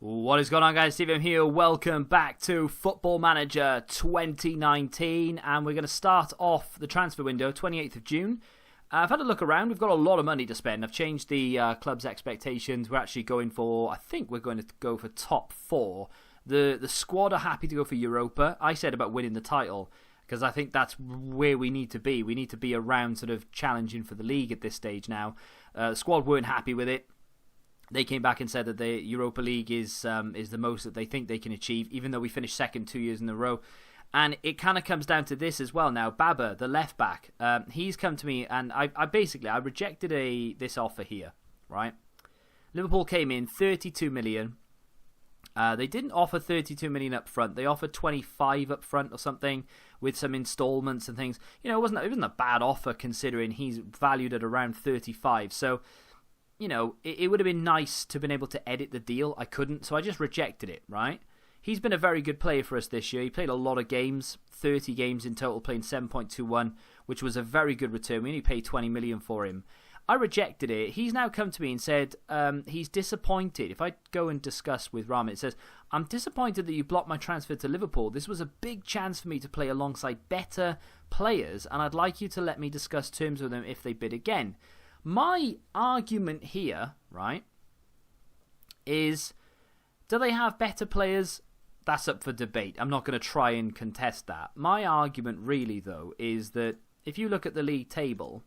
What is going on, guys? Steve here. Welcome back to Football Manager 2019, and we're going to start off the transfer window 28th of June. I've had a look around. We've got a lot of money to spend. I've changed the club's expectations. We're actually going for, I think we're going to go for top four. The squad are happy to go for Europa. I said about winning the title because I think that's where we need to be. We need to be around sort of challenging for the league at this stage now. The squad weren't happy with it. They came back and said that the Europa League is the most that they think they can achieve, even though we finished second 2 years in a row. And it kind of comes down to this as well now. Baba, the left back, he's come to me, and I rejected this offer here, right? Liverpool came in 32 million. They didn't offer 32 million up front. They offered 25 up front or something with some installments and things. You know, it wasn't a bad offer considering he's valued at around 35. So, you know, it would have been nice to have been able to edit the deal. I couldn't, so I just rejected it, right? He's been a very good player for us this year. He played a lot of games, 30 games in total, playing 7.21, which was a very good return. We only paid 20 million for him. I rejected it. He's now come to me and said he's disappointed. If I go and discuss with Rahman, it says, I'm disappointed that you blocked my transfer to Liverpool. This was a big chance for me to play alongside better players, and I'd like you to let me discuss terms with them if they bid again. My argument here, right, is do they have better players? That's up for debate. I'm not going to try and contest that. My argument really, though, is that if you look at the league table,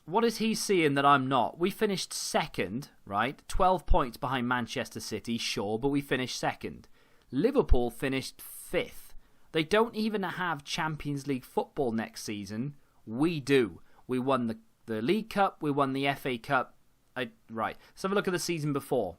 what is he seeing that I'm not? We finished second, right? 12 points behind Manchester City, sure, but we finished second. Liverpool finished fifth. They don't even have Champions League football next season. We do. We won the League Cup. We won the FA Cup. Right. Let's have a look at the season before.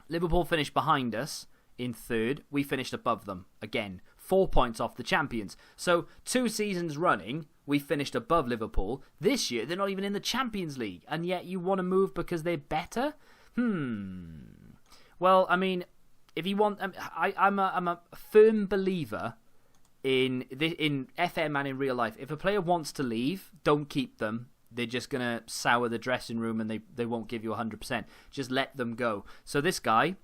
Liverpool finished behind us in third. We finished above them. Again, 4 points off the champions. So 2 seasons running, we finished above Liverpool. This year, they're not even in the Champions League. And yet you want to move because they're better? Well, I mean, if you want, I'm a firm believer in FM and in real life. If a player wants to leave, don't keep them. They're just going to sour the dressing room and they won't give you 100%. Just let them go. So this guy,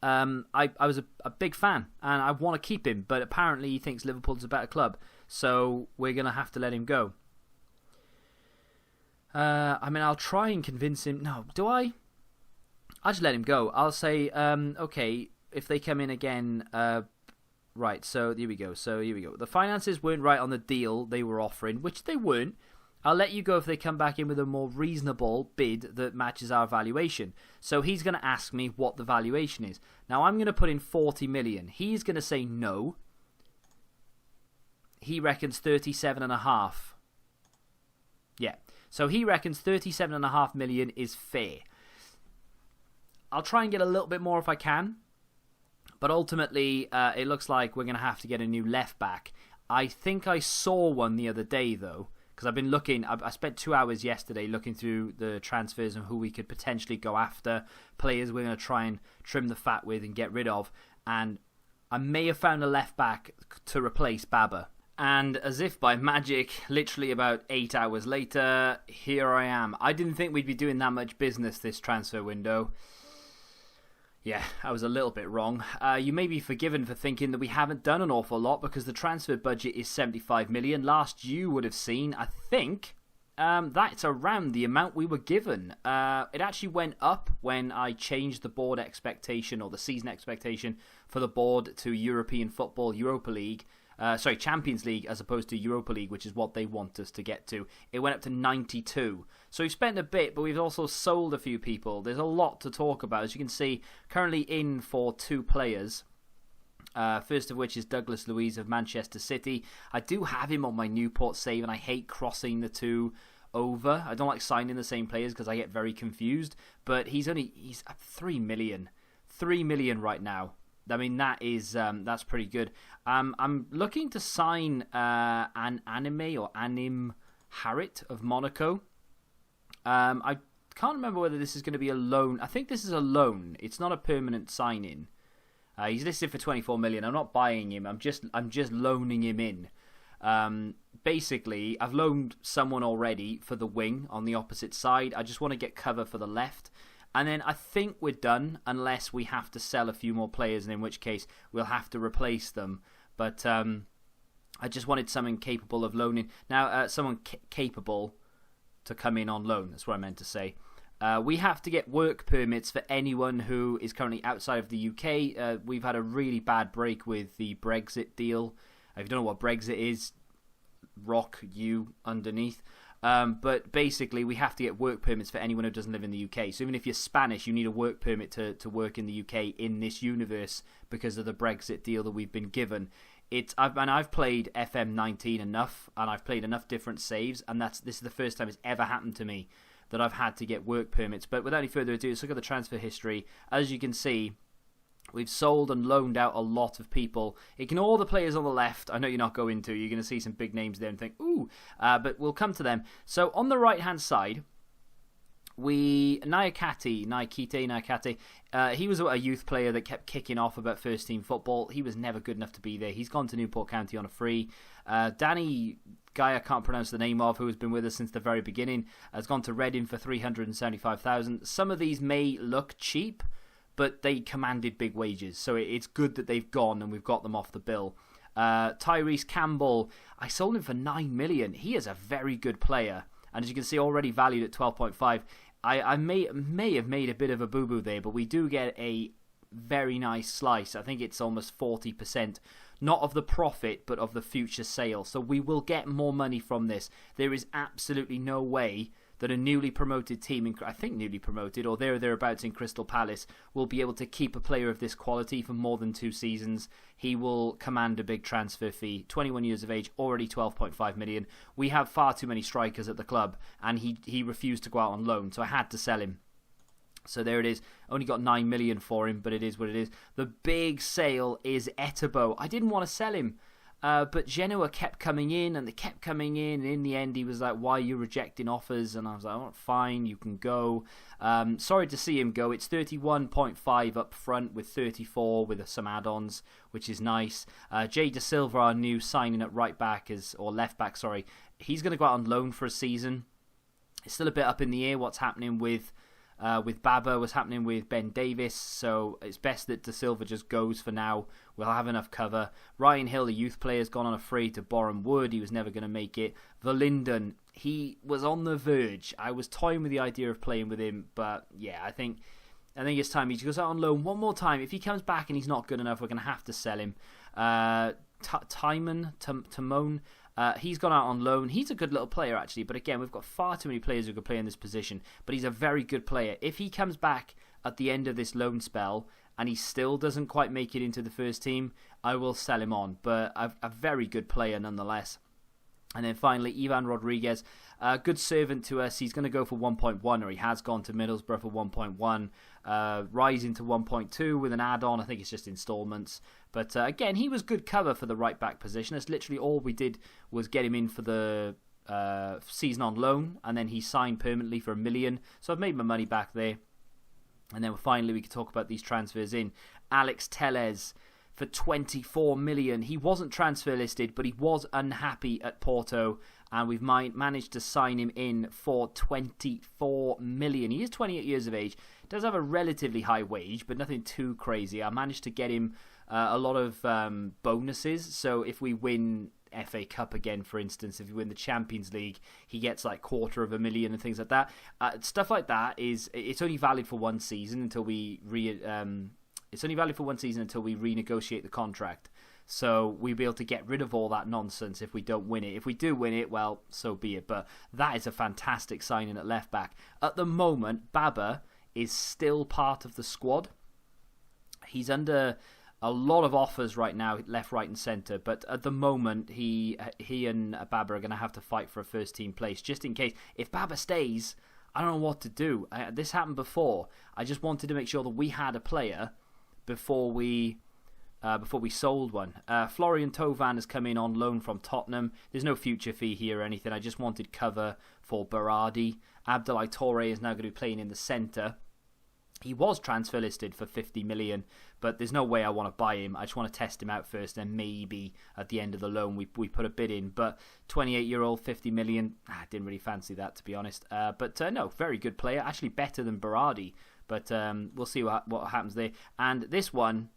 I was a big fan and I want to keep him, but apparently he thinks Liverpool's a better club. So we're going to have to let him go. I mean, I'll try and convince him. No, do I? I'll just let him go. I'll say, okay, if they come in again, right, so here we go. The finances weren't right on the deal they were offering, which they weren't. I'll let you go if they come back in with a more reasonable bid that matches our valuation. So he's going to ask me what the valuation is. Now I'm going to put in 40 million. He's going to say no. He reckons 37.5. Yeah. So he reckons 37.5 million is fair. I'll try and get a little bit more if I can. But ultimately, it looks like we're going to have to get a new left back. I think I saw one the other day, though. Because I've been looking, I spent 2 hours yesterday looking through the transfers and who we could potentially go after. Players we're going to try and trim the fat with and get rid of. And I may have found a left back to replace Baba. And as if by magic, literally about 8 hours later, here I am. I didn't think we'd be doing that much business this transfer window. Yeah, I was a little bit wrong. You may be forgiven for thinking that we haven't done an awful lot because the transfer budget is 75 million. Last you would have seen, I think, that's around the amount we were given. It actually went up when I changed the board expectation or the season expectation for the board to European football, Europa League. Champions League as opposed to Europa League, which is what they want us to get to. It went up to 92. So we've spent a bit, but we've also sold a few people. There's a lot to talk about. As you can see, currently in for 2 players. First of which is Douglas Luiz of Manchester City. I do have him on my Newport save, and I hate crossing the 2 over. I don't like signing the same players because I get very confused. But he's at 3 million. 3 million right now. I mean, that's pretty good. I'm looking to sign an Anim Harit of Monaco. I can't remember whether this is going to be a loan. I think this is a loan. It's not a permanent sign-in. He's listed for 24 million. I'm not buying him. I'm just loaning him in. Basically, I've loaned someone already for the wing on the opposite side. I just want to get cover for the left. And then I think we're done, unless we have to sell a few more players, and in which case we'll have to replace them. But I just wanted someone capable of loaning. Now, someone capable to come in on loan. That's what I meant to say. We have to get work permits for anyone who is currently outside of the UK. We've had a really bad break with the Brexit deal. If you don't know what Brexit is, rock you underneath. But basically, we have to get work permits for anyone who doesn't live in the UK. So even if you're Spanish, you need a work permit to work in the UK in this universe because of the Brexit deal that we've been given. I've played FM19 enough, and I've played enough different saves, and this is the first time it's ever happened to me that I've had to get work permits. But without any further ado, let's look at the transfer history. As you can see, we've sold and loaned out a lot of people. Ignore the players on the left. I know you're not going to. You're going to see some big names there and think, ooh. But we'll come to them. So on the right-hand side, Nyakate, he was a youth player that kept kicking off about first-team football. He was never good enough to be there. He's gone to Newport County on a free. Danny, guy I can't pronounce the name of, who has been with us since the very beginning, has gone to Reading for $375,000. Some of these may look cheap, but they commanded big wages, so it's good that they've gone and we've got them off the bill. Tyrese Campbell, I sold him for $9 million. He is a very good player, and as you can see, already valued at 12.5. I may have made a bit of a boo-boo there, but we do get a very nice slice. I think it's almost 40%, not of the profit, but of the future sale. So we will get more money from this. There is absolutely no way that a newly promoted team, I think newly promoted, or thereabouts in Crystal Palace, will be able to keep a player of this quality for more than 2 seasons. He will command a big transfer fee. 21 years of age, already 12.5 million. We have far too many strikers at the club, and he refused to go out on loan, so I had to sell him. So there it is. Only got 9 million for him, but it is what it is. The big sale is Etebo. I didn't want to sell him. But Genoa kept coming in, and they kept coming in, and in the end he was like, why are you rejecting offers? And I was like, oh, fine, you can go. Sorry to see him go. It's 31.5 up front with 34 with some add-ons, which is nice. Jay Da Silva, our new signing at left back, he's going to go out on loan for a season. It's still a bit up in the air what's happening with Baba, what's happening with Ben Davis, so it's best that Da Silva just goes for now. We'll have enough cover. Ryan Hill, the youth player, has gone on a free to Boreham Wood. He was never going to make it. Verlinden, he was on the verge. I was toying with the idea of playing with him, but yeah, I think it's time. He goes out on loan one more time. If he comes back and he's not good enough, we're going to have to sell him. Timon, he's gone out on loan. He's a good little player, actually, but again, we've got far too many players who could play in this position, but he's a very good player. If he comes back at the end of this loan spell and he still doesn't quite make it into the first team, I will sell him on, but a very good player nonetheless. And then finally, Ivan Rodriguez, a good servant to us. He's going to go for 1.1, or he has gone to Middlesbrough for 1.1, rising to 1.2 with an add-on. I think it's just installments. But again, he was good cover for the right-back position. That's literally all we did was get him in for the season on loan, and then he signed permanently for $1 million. So I've made my money back there. And then finally, we can talk about these transfers in. Alex Telles for 24 million. He wasn't transfer listed, but he was unhappy at Porto, and we've managed to sign him in for 24 million. He is 28 years of age, does have a relatively high wage, but nothing too crazy. I managed to get him a lot of bonuses, so if we win FA Cup again, for instance, if we win the Champions League, he gets like $250,000 and things like that. Stuff like that it's only valid for one season until we renegotiate the contract. So we'll be able to get rid of all that nonsense if we don't win it. If we do win it, well, so be it. But that is a fantastic signing at left back. At the moment, Baba is still part of the squad. He's under a lot of offers right now, left, right and centre. But at the moment, he and Baba are going to have to fight for a first team place. Just in case, if Baba stays, I don't know what to do. This happened before. I just wanted to make sure that we had a player before we sold one. Florian Thauvin has come in on loan from Tottenham. There's no future fee here or anything. I just wanted cover for Berardi. Abdoulaye Touré is now going to be playing in the centre. He was transfer listed for 50 million, but there's no way I want to buy him. I just want to test him out first, and maybe at the end of the loan we put a bid in. But 28-year-old, 50 million, I didn't really fancy that, to be honest. But no, very good player, actually better than Berardi. But we'll see what happens there. And this one,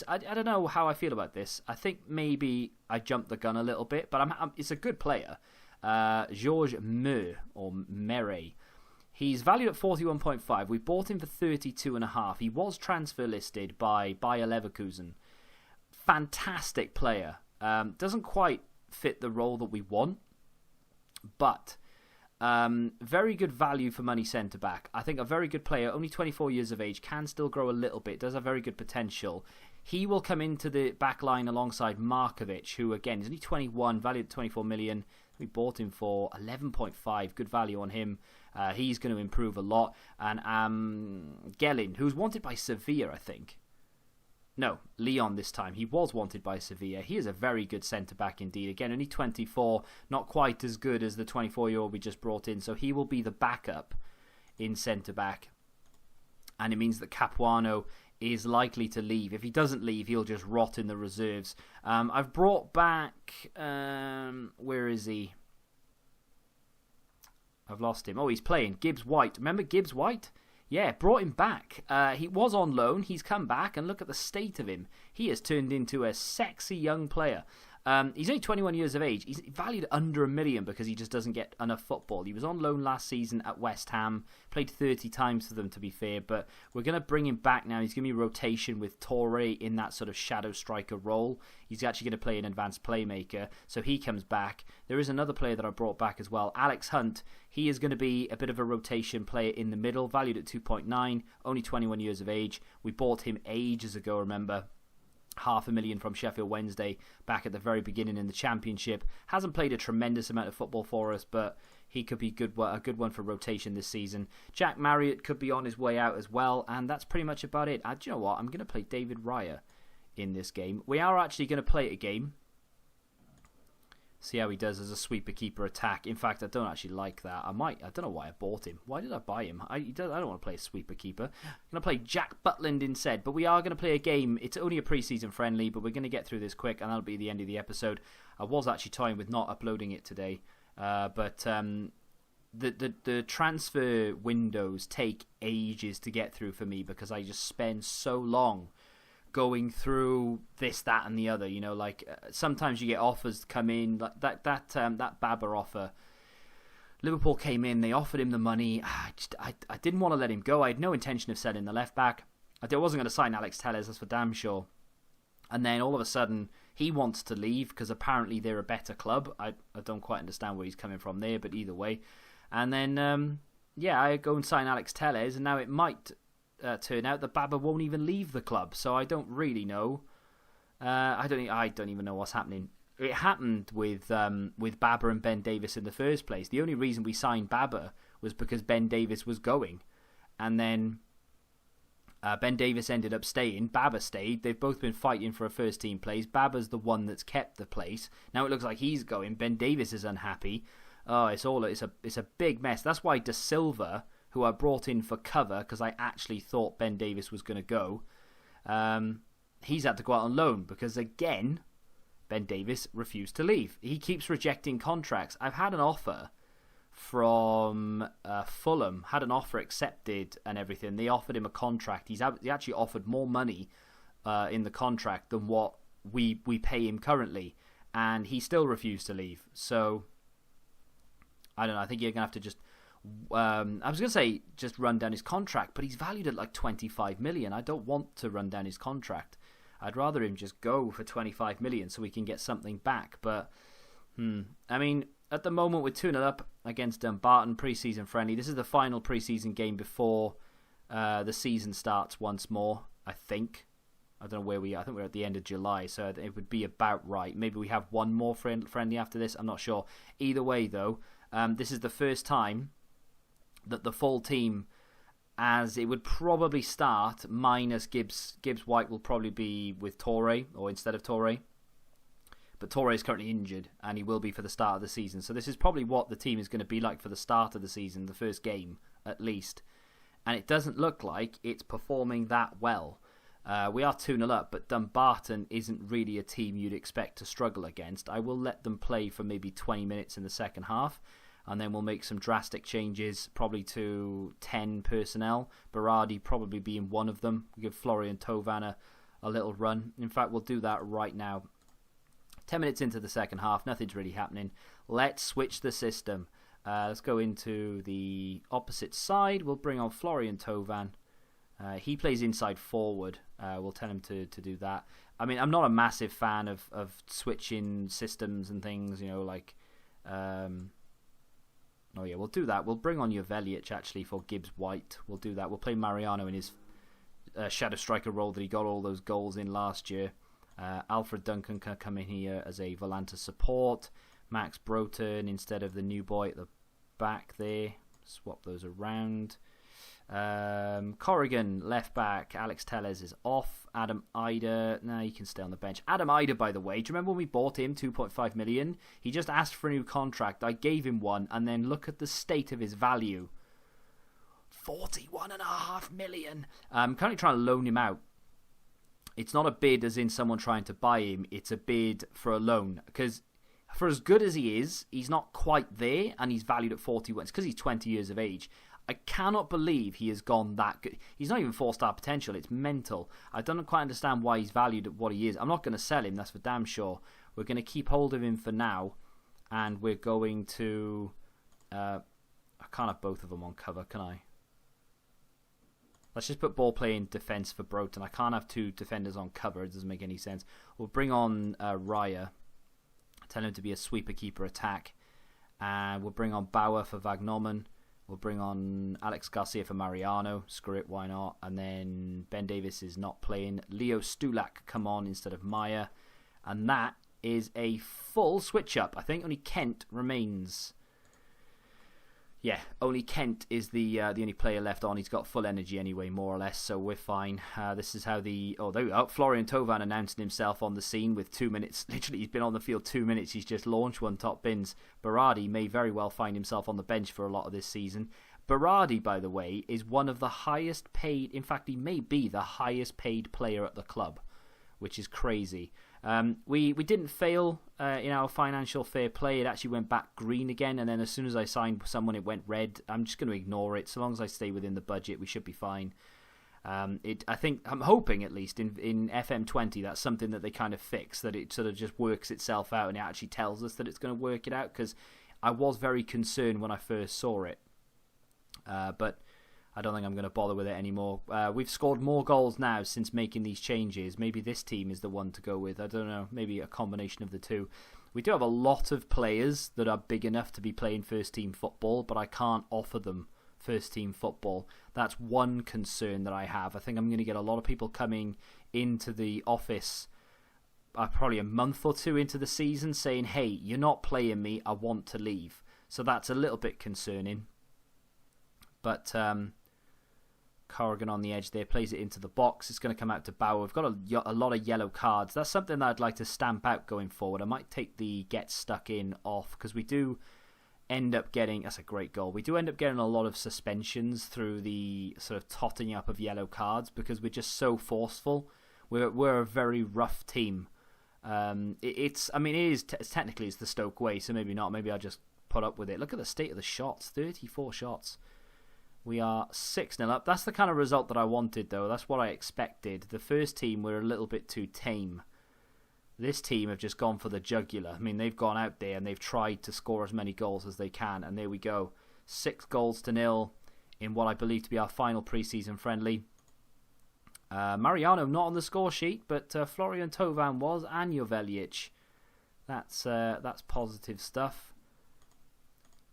I don't know how I feel about this. I think maybe I jumped the gun a little bit, but it's a good player. Georges Mere. He's valued at 41.5. We bought him for 32.5. He was transfer listed by Bayer Leverkusen. Fantastic player. Doesn't quite fit the role that we want, but very good value for money centre back. I think a very good player, only 24 years of age, can still grow a little bit, does have very good potential. He will come into the back line alongside Markovic, who again is only 21, valued at 24 million. We bought him for 11.5. Good value on him. He's going to improve a lot. And Gelin, who's wanted by Sevilla, I think. No, Lyon this time. He was wanted by Sevilla. He is a very good centre-back indeed. Again, only 24. Not quite as good as the 24-year-old we just brought in. So he will be the backup in centre-back. And it means that Capuano is likely to leave. If he doesn't leave, he'll just rot in the reserves. I've brought back... where is he? I've lost him. Oh, he's playing. Gibbs White. Remember Gibbs White? Yeah, brought him back. He was on loan. He's come back, and look at the state of him. He has turned into a sexy young player. He's only 21 years of age. He's valued under $1 million because he just doesn't get enough football. He was on loan last season at West Ham. Played 30 times for them, to be fair. But we're going to bring him back now. He's going to be rotation with Torre in that sort of shadow striker role. He's actually going to play an advanced playmaker. So he comes back. There is another player that I brought back as well. Alex Hunt. He is going to be a bit of a rotation player in the middle. Valued at 2.9. Only 21 years of age. We bought him ages ago, remember. $500,000 from Sheffield Wednesday back at the very beginning in the Championship. Hasn't played a tremendous amount of football for us, but he could be a good one for rotation this season. Jack Marriott could be on his way out as well, and that's pretty much about it. Do you know what? I'm going to play David Raya in this game. We are actually going to play a game. See how he does as a sweeper keeper attack. In fact, I don't actually like that. I don't know why I bought him. Why did I buy him? I don't want to play a sweeper keeper. I'm going to play Jack Butland instead. But we are going to play a game. It's only a pre-season friendly, but we're going to get through this quick, and that'll be the end of the episode. I was actually toying with not uploading it today. But the transfer windows take ages to get through for me because I just spend so long going through this, that, and the other. You know, like sometimes you get offers come in, like that Baba offer. Liverpool came in, they offered him the money. I didn't want to let him go. I had no intention of selling the left back. I wasn't going to sign Alex Telles, that's for damn sure. And then all of a sudden, he wants to leave because apparently they're a better club. I don't quite understand where he's coming from there, but either way. And then, I go and sign Alex Telles, and now it might turn out that Baba won't even leave the club. So I don't really know. I don't even know what's happening. It happened with Baba and Ben Davis in the first place. The only reason we signed Baba was because Ben Davis was going, and then Ben Davis ended up staying. Baba stayed. They've both been fighting for a first team place. Baba's the one that's kept the place. Now it looks like he's going. Ben Davis is unhappy. Oh, it's a big mess. That's why De Silva, who I brought in for cover because I actually thought Ben Davis was going to go, he's had to go out on loan because, again, Ben Davis refused to leave. He keeps rejecting contracts. I've had an offer from Fulham, had an offer accepted and everything. They offered him a contract. He actually offered more money in the contract than what we pay him currently, and he still refused to leave. So, I don't know. I think you're going to have to just... I was going to say just run down his contract, but he's valued at like 25 million. I don't want to run down his contract. I'd rather him just go for 25 million so we can get something back. But, I mean, at the moment we're 2-0 up against Dumbarton, pre-season friendly. This is the final pre-season game before the season starts once more, I think. I don't know where we are. I think we're at the end of July, so it would be about right. Maybe we have one more friendly after this. I'm not sure. Either way, though, this is the first time that the full team, as it would probably start, minus Gibbs White will probably be with Torre, or instead of Torre. But Torre is currently injured, and he will be for the start of the season. So this is probably what the team is going to be like for the start of the season, the first game, at least. and it doesn't look like it's performing that well. We are 2-0 up, but Dumbarton isn't really a team you'd expect to struggle against. I will let them play for maybe 20 minutes in the second half, and then we'll make some drastic changes, probably to 10 personnel. Berardi probably being one of them. We'll give Florian Thauvin a little run. In fact, we'll do that right now. 10 minutes into the second half, nothing's really happening. Let's switch the system. Let's go into the opposite side. We'll bring on Florian Thauvin. He plays inside forward. We'll tell him to do that. I mean, I'm not a massive fan of switching systems and things, like... Oh yeah, we'll do that. We'll bring on Jovelic actually for Gibbs White. We'll do that. We'll play Mariano in his shadow striker role that he got all those goals in last year. Alfred Duncan can come in here as a Volanta support. Max Broughton instead of the new boy at the back there. Swap those around. Corrigan left back. Alex Telles is off. Adam Ida, he can stay on the bench. Adam Ida, by the way, do you remember when we bought him 2.5 million? He just asked for a new contract. I gave him one, and then look at the state of his value. 41.5 million. I'm currently trying to loan him out. It's not a bid as in someone trying to buy him. It's a bid for a loan, because for as good as he is, he's not quite there, and he's valued at 41. It's because he's 20 years of age. I cannot believe he has gone that good. He's not even 4-star potential. It's mental. I don't quite understand why he's valued at what he is. I'm not going to sell him, that's for damn sure. We're going to keep hold of him for now, and we're going to... I can't have both of them on cover, can I? Let's just put ball play in defence for Broughton. I can't have two defenders on cover. It doesn't make any sense. We'll bring on Raya. Tell him to be a sweeper keeper attack. And we'll bring on Bauer for Vagnomen. We'll bring on Alex Garcia for Mariano. Screw it, why not? And then Ben Davis is not playing. Leo Stulak come on instead of Maya. And that is a full switch-up. I think only Kent remains. Yeah, only Kent is the only player left on. He's got full energy anyway, more or less, so we're fine. This is how the... Oh, there we go. Florian Thauvin announcing himself on the scene with 2 minutes. Literally, he's been on the field 2 minutes. He's just launched one top bins. Berardi may very well find himself on the bench for a lot of this season. Berardi, by the way, is one of the highest paid... In fact, he may be the highest paid player at the club, which is crazy. We didn't fail in our financial fair play. It actually went back green again, and then as soon as I signed someone, it went red. I'm just going to ignore it. So long as I stay within the budget, we should be fine. I'm hoping at least in FM20 that's something that they kind of fix, that it sort of just works itself out and it actually tells us that it's going to work it out, because I was very concerned when I first saw it. But I don't think I'm going to bother with it anymore. We've scored more goals now since making these changes. Maybe this team is the one to go with. I don't know. Maybe a combination of the two. We do have a lot of players that are big enough to be playing first-team football, but I can't offer them first-team football. That's one concern that I have. I think I'm going to get a lot of people coming into the office probably a month or two into the season saying, hey, you're not playing me. I want to leave. So that's a little bit concerning. But... Corrigan on the edge there, plays it into the box. It's going to come out to Bauer. We've got a lot of yellow cards. That's something that I'd like to stamp out going forward. I might take the get stuck in off, because we do end up getting... That's a great goal. We do end up getting a lot of suspensions through the sort of totting up of yellow cards, because we're just so forceful. We're a very rough team. It's technically it's the Stoke way, so maybe not. Maybe I'll just put up with it. Look at the state of the shots. 34 shots. We are 6-0 up. That's the kind of result that I wanted, though. That's what I expected. The first team were a little bit too tame. This team have just gone for the jugular. I mean, they've gone out there and they've tried to score as many goals as they can. And there we go. 6-0 in what I believe to be our final pre-season friendly. Mariano not on the score sheet, but Florian Thauvin was, and Jovelic. That's positive stuff.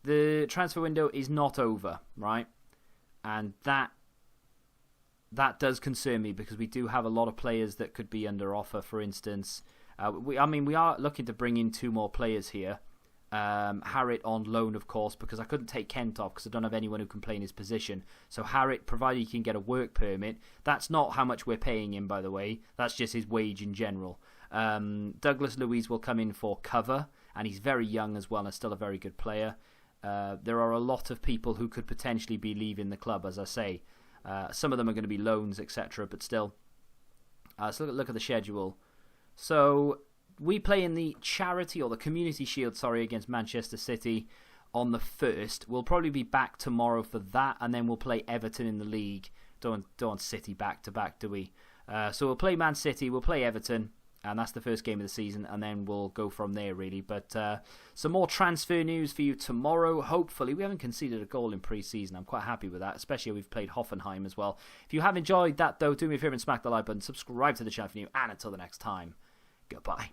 The transfer window is not over, right? And that does concern me, because we do have a lot of players that could be under offer. For instance, we are looking to bring in 2 more players here. Harriet on loan, of course, because I couldn't take Kent off because I don't have anyone who can play in his position. So Harriet, provided he can get a work permit, that's not how much we're paying him, by the way. That's just his wage in general. Douglas Luiz will come in for cover, and he's very young as well and still a very good player. There are a lot of people who could potentially be leaving the club, as I say. Some of them are going to be loans, etc. But still, let's look at the schedule. So we play in the Charity or the Community Shield, against Manchester City on the 1st. We'll probably be back tomorrow for that, and then we'll play Everton in the league. Don't want City back to back, do we? So we'll play Man City, we'll play Everton, and that's the first game of the season, and then we'll go from there, really. But some more transfer news for you tomorrow, hopefully. We haven't conceded a goal in pre-season. I'm quite happy with that, especially we've played Hoffenheim as well. If you have enjoyed that, though, do me a favour and smack the like button, subscribe to the channel for you, and until the next time, goodbye.